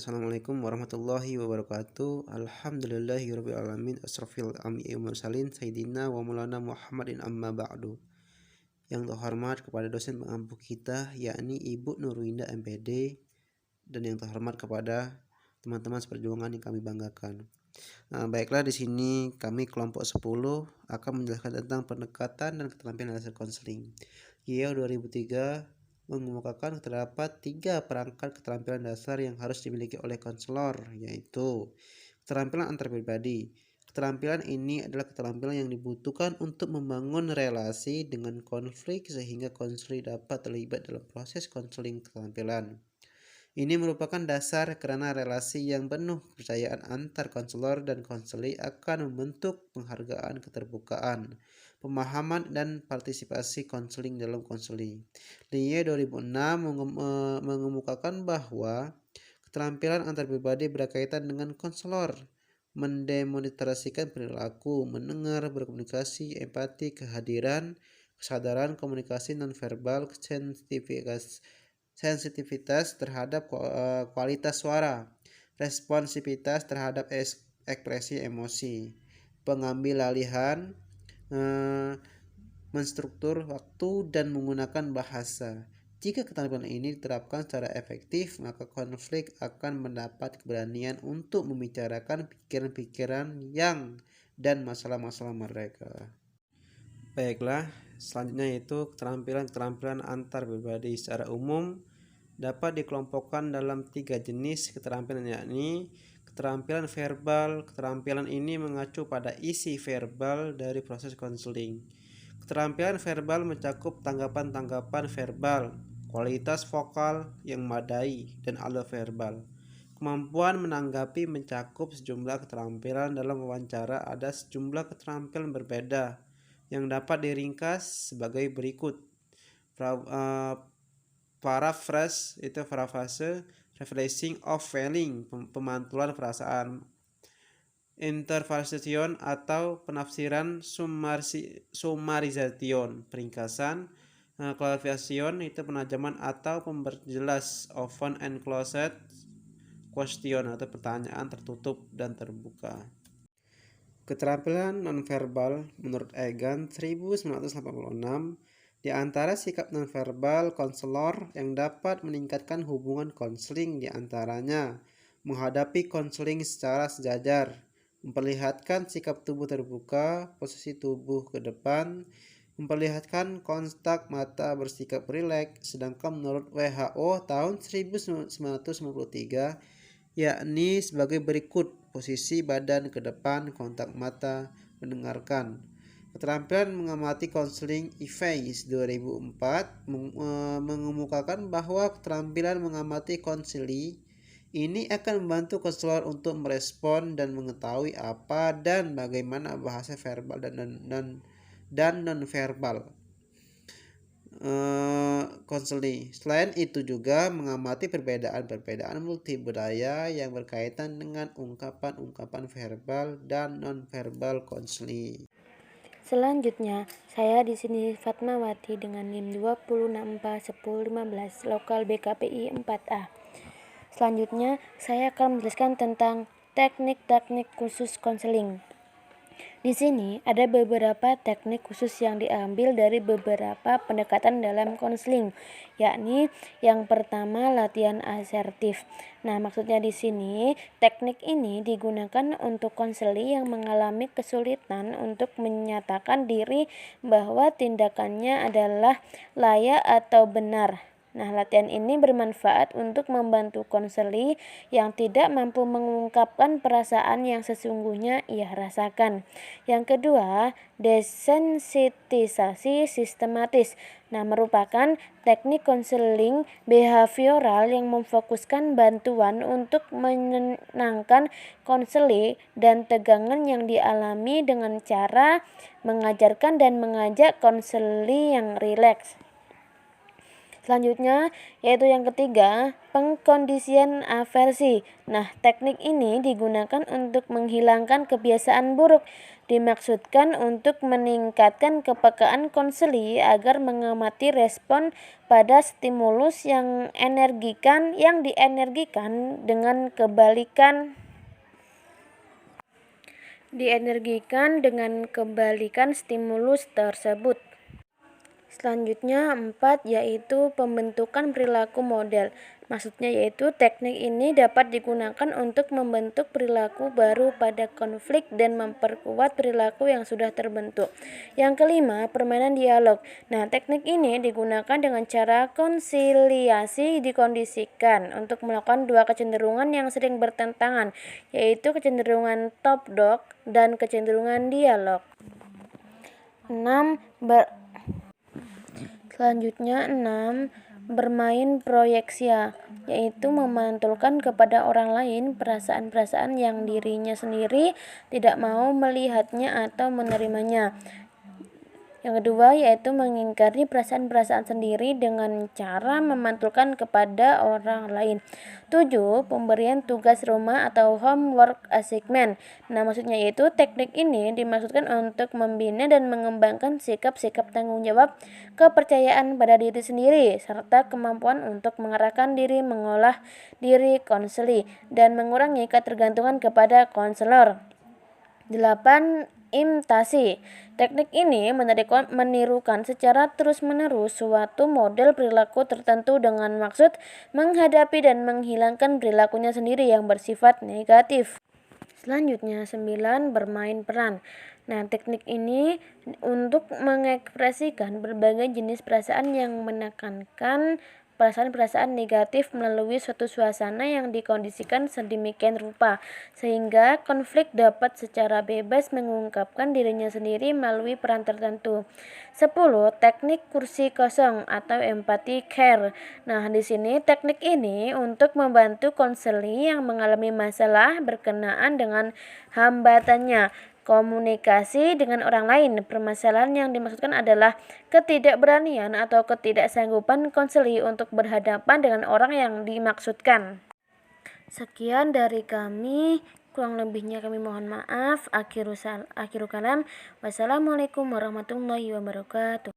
Assalamualaikum warahmatullahi wabarakatuh. Alhamdulillahirabbil alamin. Asrofil anbiya'i wal mursalin sayyidina wa maulana Muhammadin amma ba'du. Yang terhormat kepada dosen pengampu kita yakni Ibu Nurwinda MPD, dan yang terhormat kepada teman-teman seperjuangan yang kami banggakan. Baiklah, di sini kami kelompok 10 akan menjelaskan tentang pendekatan dan keterampilan dasar konseling. YIAO 2003 mengemukakan terdapat 3 perangkat keterampilan dasar yang harus dimiliki oleh konselor, yaitu keterampilan antar pribadi. Keterampilan ini adalah keterampilan yang dibutuhkan untuk membangun relasi dengan konflik sehingga konselor dapat terlibat dalam proses konseling keterampilan. Ini merupakan dasar karena relasi yang penuh kepercayaan antar konselor dan konseli akan membentuk penghargaan keterbukaan, pemahaman, dan partisipasi konseling dalam konseling. Lie 2006 mengemukakan bahwa keterampilan antar pribadi berkaitan dengan konselor mendemonstrasikan perilaku, mendengar, berkomunikasi, empati, kehadiran, kesadaran, komunikasi nonverbal, sensitivitas terhadap kualitas suara, responsivitas terhadap ekspresi emosi, pengambil alihan, menstruktur waktu, dan menggunakan bahasa. Jika keterampilan ini diterapkan secara efektif, maka konflik akan mendapat keberanian untuk membicarakan pikiran-pikiran dan masalah-masalah mereka. Baiklah, selanjutnya yaitu keterampilan antar pribadi. Secara umum dapat dikelompokkan dalam 3 jenis keterampilan, yakni keterampilan verbal. Keterampilan ini mengacu pada isi verbal dari proses konseling. Keterampilan verbal mencakup tanggapan-tanggapan verbal, kualitas vokal yang memadai, dan alur verbal. Kemampuan menanggapi mencakup sejumlah keterampilan. Dalam wawancara ada sejumlah keterampilan berbeda yang dapat diringkas sebagai berikut. Paraphrase itu parafrase, refreshing of feeling, pemantulan perasaan, interpretation atau penafsiran, summarization, peringkasan, clarification itu penajaman atau pemperjelas, open and closed question atau pertanyaan tertutup dan terbuka. Keterampilan nonverbal menurut Egan 1986, di antara sikap nonverbal konselor yang dapat meningkatkan hubungan konseling di antaranya menghadapi konseling secara sejajar, memperlihatkan sikap tubuh terbuka, posisi tubuh ke depan, memperlihatkan kontak mata, bersikap rileks. Sedangkan menurut WHO tahun 1993 yakni sebagai berikut: posisi badan ke depan, kontak mata, mendengarkan. Keterampilan mengamati konseling Ivey 2004 mengemukakan bahwa keterampilan mengamati konseli ini akan membantu konselor untuk merespon dan mengetahui apa dan bagaimana bahasa verbal dan non-verbal konseling. Selain itu juga mengamati perbedaan multibudaya yang berkaitan dengan ungkapan-ungkapan verbal dan non-verbal konseling. Selanjutnya, saya di sini Fatmawati dengan NIM 2641015 lokal BKPI 4A. Selanjutnya, saya akan menjelaskan tentang teknik-teknik khusus konseling. Di sini ada beberapa teknik khusus yang diambil dari beberapa pendekatan dalam konseling, yakni yang pertama latihan asertif. Nah, maksudnya di sini teknik ini digunakan untuk konseli yang mengalami kesulitan untuk menyatakan diri bahwa tindakannya adalah layak atau benar. Nah, latihan ini bermanfaat untuk membantu konseli yang tidak mampu mengungkapkan perasaan yang sesungguhnya ia rasakan. Yang kedua, desensitisasi sistematis. Nah, merupakan teknik konseling behavioral yang memfokuskan bantuan untuk menenangkan konseli dan tegangan yang dialami dengan cara mengajarkan dan mengajak konseli yang rileks. Selanjutnya, yaitu yang ketiga, pengkondisian aversi. Nah, teknik ini digunakan untuk menghilangkan kebiasaan buruk. Dimaksudkan untuk meningkatkan kepekaan konseli agar mengamati respon pada stimulus yang dienergikan dengan kebalikan stimulus tersebut. Selanjutnya 4, yaitu pembentukan perilaku model. Maksudnya yaitu teknik ini dapat digunakan untuk membentuk perilaku baru pada konflik dan memperkuat perilaku yang sudah terbentuk. Yang kelima, permainan dialog. Nah, teknik ini digunakan dengan cara konsiliasi dikondisikan untuk melakukan dua kecenderungan yang sering bertentangan, yaitu kecenderungan top dog dan kecenderungan dialog. 6. Selanjutnya 6. Bermain proyeksia, yaitu memantulkan kepada orang lain perasaan-perasaan yang dirinya sendiri tidak mau melihatnya atau menerimanya. Yang kedua, yaitu mengingkari perasaan-perasaan sendiri dengan cara memantulkan kepada orang lain. 7. Pemberian tugas rumah atau homework assignment. Nah, maksudnya yaitu teknik ini dimaksudkan untuk membina dan mengembangkan sikap-sikap tanggung jawab, kepercayaan pada diri sendiri, serta kemampuan untuk mengarahkan diri, mengolah diri konseli, dan mengurangi ketergantungan kepada konselor. 8. Imitasi. Teknik ini menirukan secara terus-menerus suatu model perilaku tertentu dengan maksud menghadapi dan menghilangkan perilakunya sendiri yang bersifat negatif. Selanjutnya 9. Bermain peran. Nah, teknik ini untuk mengekspresikan berbagai jenis perasaan yang menekankan perasaan-perasaan negatif melalui suatu suasana yang dikondisikan sedemikian rupa sehingga konflik dapat secara bebas mengungkapkan dirinya sendiri melalui peran tertentu. 10. Teknik kursi kosong atau empathy care. Nah, di sini teknik ini untuk membantu konseli yang mengalami masalah berkenaan dengan hambatannya komunikasi dengan orang lain. Permasalahan yang dimaksudkan adalah ketidakberanian atau ketidaksanggupan konseli untuk berhadapan dengan orang yang dimaksudkan. Sekian dari kami, kurang lebihnya kami mohon maaf. Akhiru kalam. Wassalamualaikum warahmatullahi wabarakatuh.